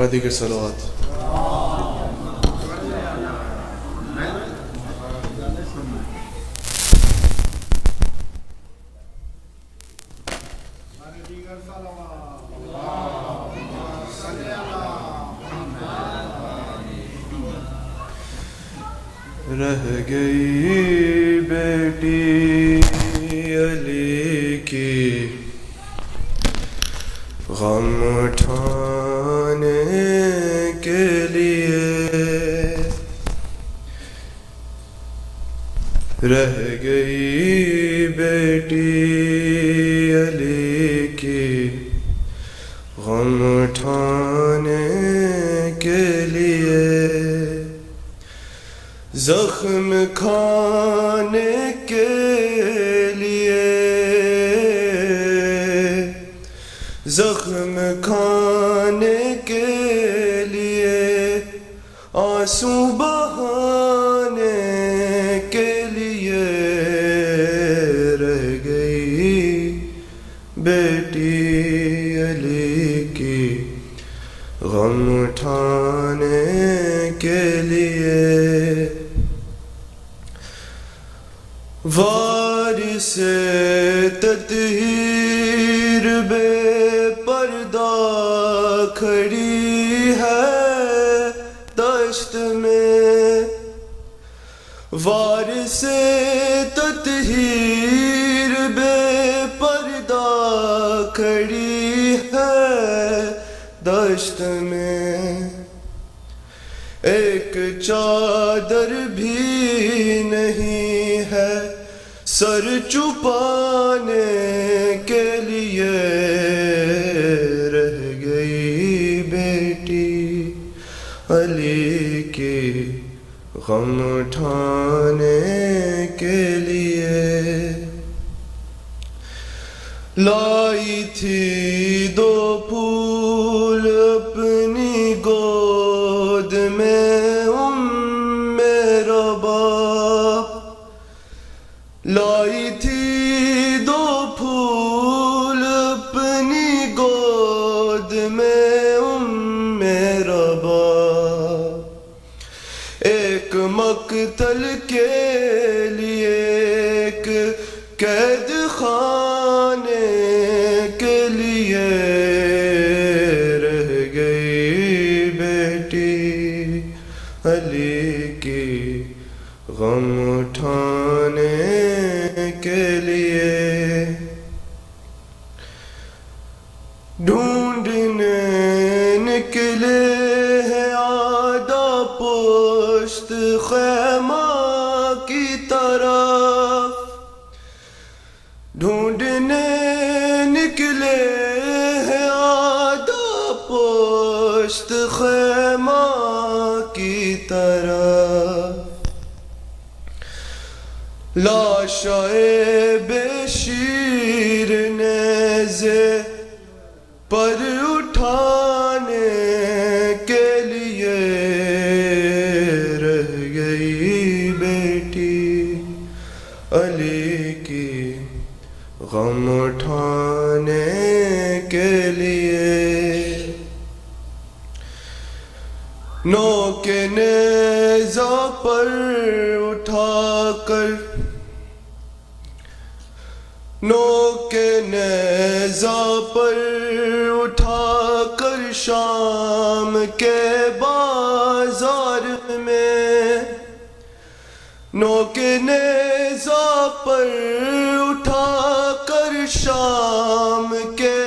پادی کے صلوات. رہ گئی بیٹی علی کی غم اٹھانے کے لیے، رہ گئی بیٹی علی کی غم اٹھانے کے لیے، زخم کھانے کے لیے، زخم کھانے کے لیے، آنسو بہانے کے لیے، رہ گئی بیٹی علی کی غم اٹھانے کے لیے، وارث تطہیر بے پردہ کھڑی ہے دشت میں، وارث تطہیر بے پردہ کھڑی ہے دشت میں، ایک چادر بھی نہیں ہے سر چھپانے کے لیے، رہ گئی بیٹی علی کی غم اٹھانے کے لیے، لائی تھی دو پھول اپنی گود میں ربا، لائی تھی دو پھول اپنی گود میں ربا، ایک مقتل کے لیے، ایک قید خانے کے لیے، رہ گئی بیٹی علی کی غم اٹھانے کے لیے، ڈھونڈنے نکلے ہیں آدھا پشت خیمہ کی طرف، ڈھونڈنے نکلے ہیں آدھا پشت خیمہ کی طرف، لاشائے بے شیر نیزے پر اٹھانے کے لیے، رہ گئی بیٹی علی کی غم اٹھانے کے لیے، نوک نیزہ پر اٹھا کر، نوک نیزہ پر اٹھا کر شام کے بازار میں، نوک نیزہ پر اٹھا کر شام کے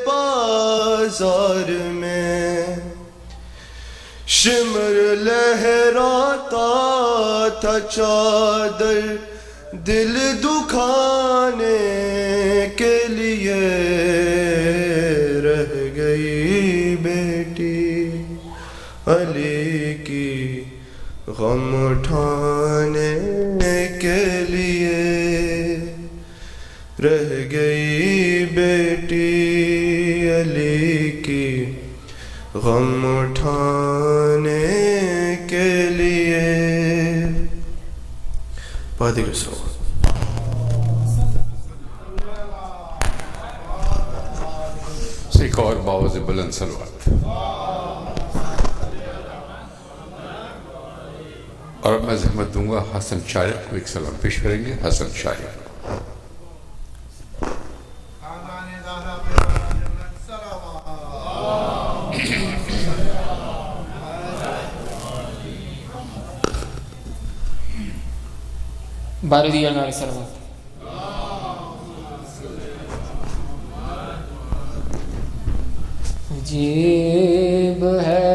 بازار میں، شمر لہراتا تھا چادر دل دکھانے کے لیے، رہ گئی بیٹی علی کی غم اٹھانے کے لیے، رہ گئی بیٹی علی کی غم اٹھانے کے لیے. پادی کے صلوات. ایک اور باوز بلند صلوات. اور میں زحمت دوں گا حسن شارق کو ایک سلام پیش کریں گے. حسن شارق. بارودی انار سلامات. عجیب ہے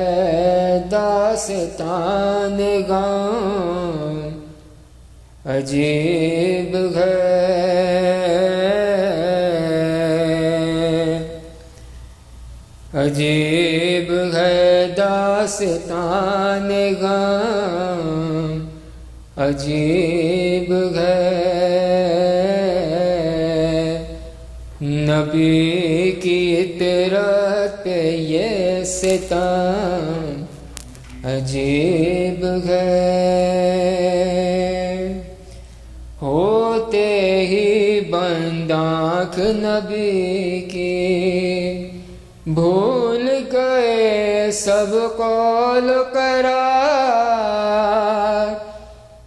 داستان غم، عجیب ہے، عجیب ہے داستان غم، عجیب ہے. نبی کی اطرت پہ یہ ستم عجیب ہے. ہوتے ہی بند آنکھ نبی کی بھول گئے سب قول قرار،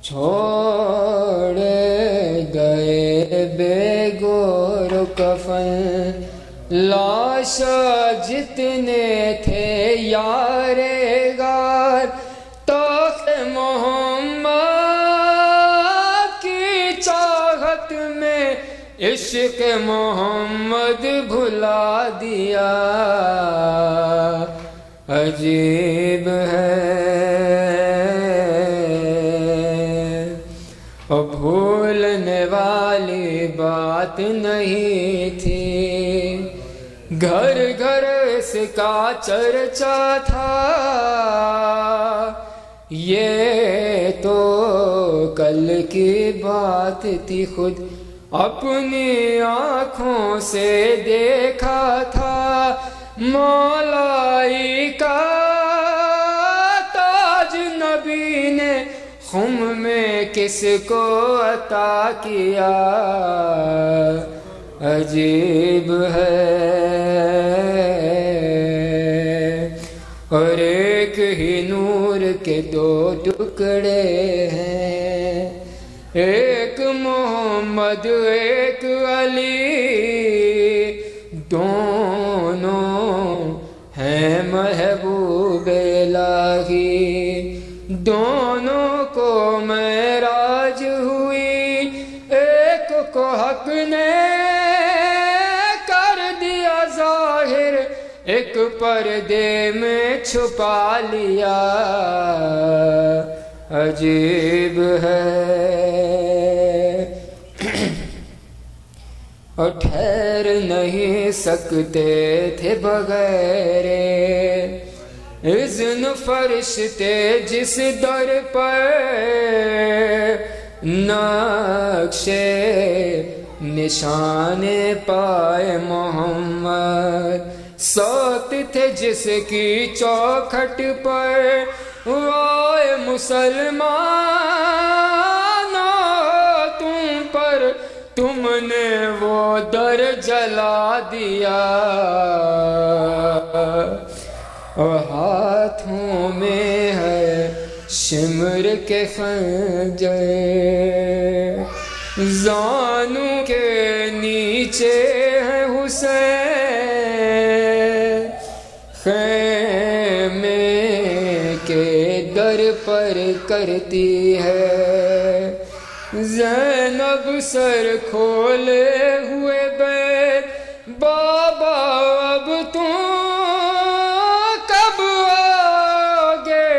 چھوڑ گئے بے گور کفن لاشا جتنے تھے یار غار. تخت محمد کی چاہت میں عشق محمد بھلا دیا. عجیب ہے اور بھولنے والی بات نہیں تھی. گھر گھر اس کا چرچا تھا، یہ تو کل کی بات تھی. خود اپنی آنکھوں سے دیکھا تھا مولائی کا تاج نبی نے خم میں کس کو عطا کیا. عجیب ہے اور ایک ہی نور کے دو ٹکڑے ہیں، ایک محمد ایک علی، دونوں ہیں محبوب الہی. دونوں کو معراج ہوئی، ایک کو حق نے کر دیا ظاہر، ایک پردے میں چھپا لیا. عجیب ہے اور ٹھہر نہیں سکتے تھے بغیر اذن فرشتے جس در پر نقش نشان پائے محمد. سوت تھے جس کی چوکھٹ پر وائے مسلمان تم پر تم نے وہ در جلا دیا. اور ہاتھوں میں ہے شمر کے خنجر، زانوں کے نیچے ہے حسین. خیمے کے در پر کرتی ہے زینب سر کھولے ہوئے بیت. بابا اب تم کب آگے،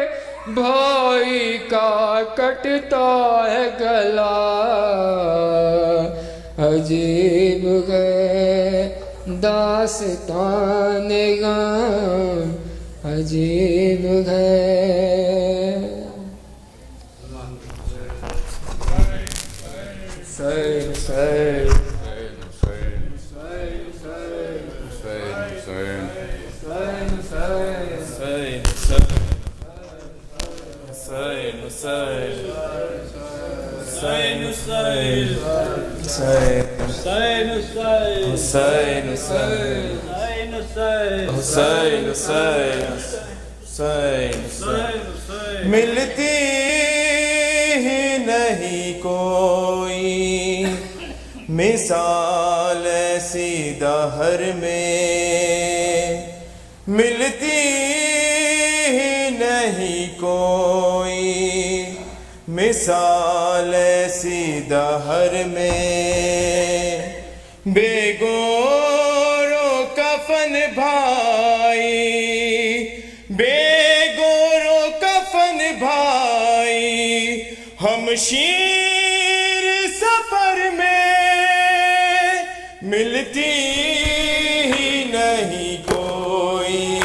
بھائی کا کٹتا ہے گلا. عجیب ہے داستان غم، عجیب ہے. ملتی مثال ایسی دہر میں ملتی ہی نہیں کوئی، مثال ایسی دہر میں بے گور و کفن بھائی، بے گور و کفن بھائی، ہم شیر سفر میں ملتی ہی نہیں کوئی،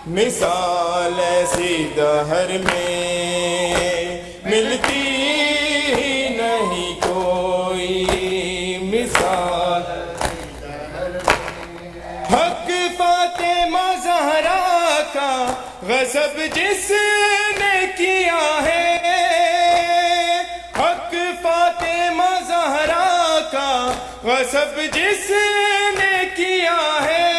مثال ایسی دہر میں ملتی ہی نہیں کوئی، مثال حق فاطمہ زہرا کا غضب جس نے کیا ہے، حق فاطمہ زہرا کا غضب جس نے کیا ہے،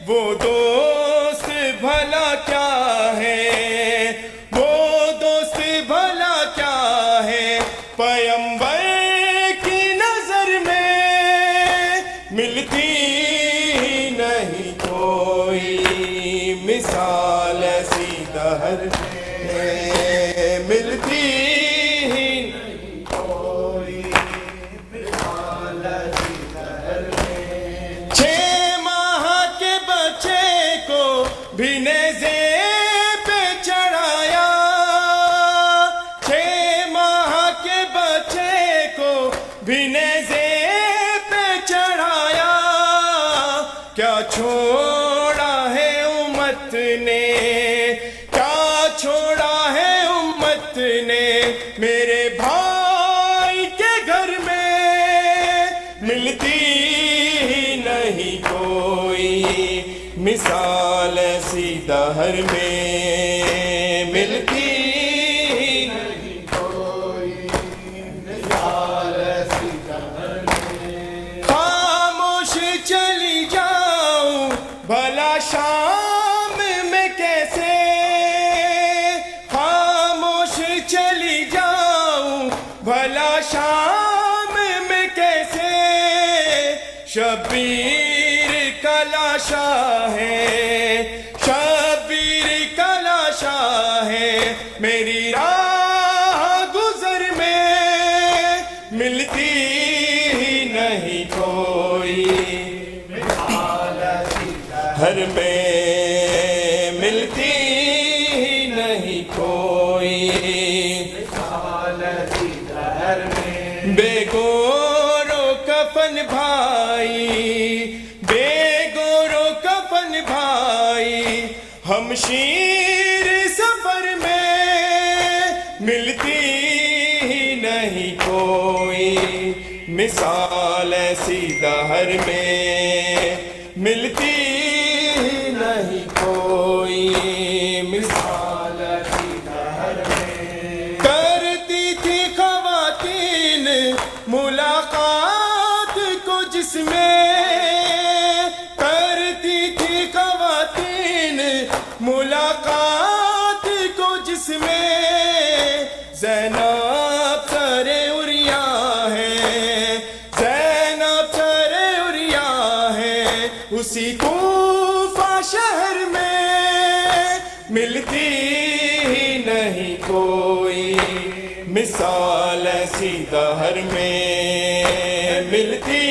وہ دوست بھلا کیا ہے، وہ دوست بھلا کیا ہے، پیغمبر کی نظر میں ملتی ہی نہیں کوئی، مثال ایسی دہر میں ملتی ہی نہیں کوئی، مثال ایسی دہر میں 6 ماہ کے بچے کو بھی نیزے پہ چڑھایا، 6 ماہ کے بچے کو بھی نیزے پہ چڑھایا، کیا چھوڑا ہے امت نے، کیا چھوڑا ہے امت نے، میرے بھائی کے گھر میں ملتی ہی نہیں کوئی، مثال ایسی دہر میں ملتی ہی نہیں کوئی، مثال ایسی دہر میں خاموش چلی جاؤں بھلا شام میں کیسے، خاموش چلی جاؤں بھلا شام میں کیسے، شبیر کا لاشا ہے، شبیر کا لاشا ہے، میری راہ گزر میں ملتی ہی نہیں کوئی، ہر میں ملتی ہی نہیں کوئی، بے گور و کفن بھائی، بے گور و کفن بھائی، ہم شیر سفر میں ملتی ہی نہیں کوئی، مثال ایسی دہر میں ملتی ہی نہیں کوئی، مثال ایسی دہر میں کرتی تھی خواتین ملاقات کو جس میں، کرتی تھی خواتین ملاقات کو جس میں، زینب سر عریا ہے، زینب سر عریا ہے، اسی کوفہ شہر میں ملتی ہی نہیں کوئی، مثال ایسی دہر میں ملتی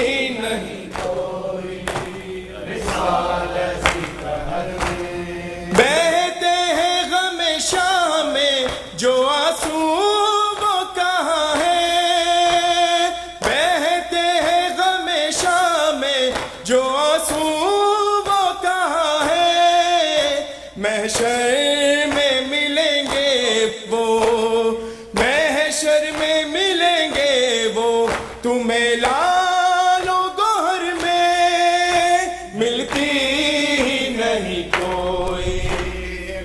ہی نہیں کوئی، مثال ایسی دہر میں بہتے ہیں غم شام میں جو آنسو وہ کہاں ہے، بہتے ہیں غم شام میں جو آنسو وہ کہاں ہے، محشر میں ملیں گے وہ، محشر میں ملیں گے وہ، تمہیں لال و گوہر میں ملتی ہی نہیں کوئی،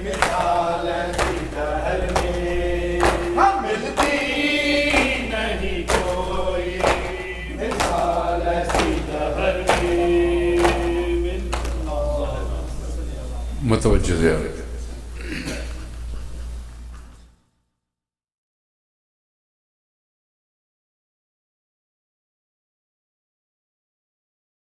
مثال ایسی دہر میں ملتی ہی نہیں کوئی، مثال ایسی دہر میں متوجہ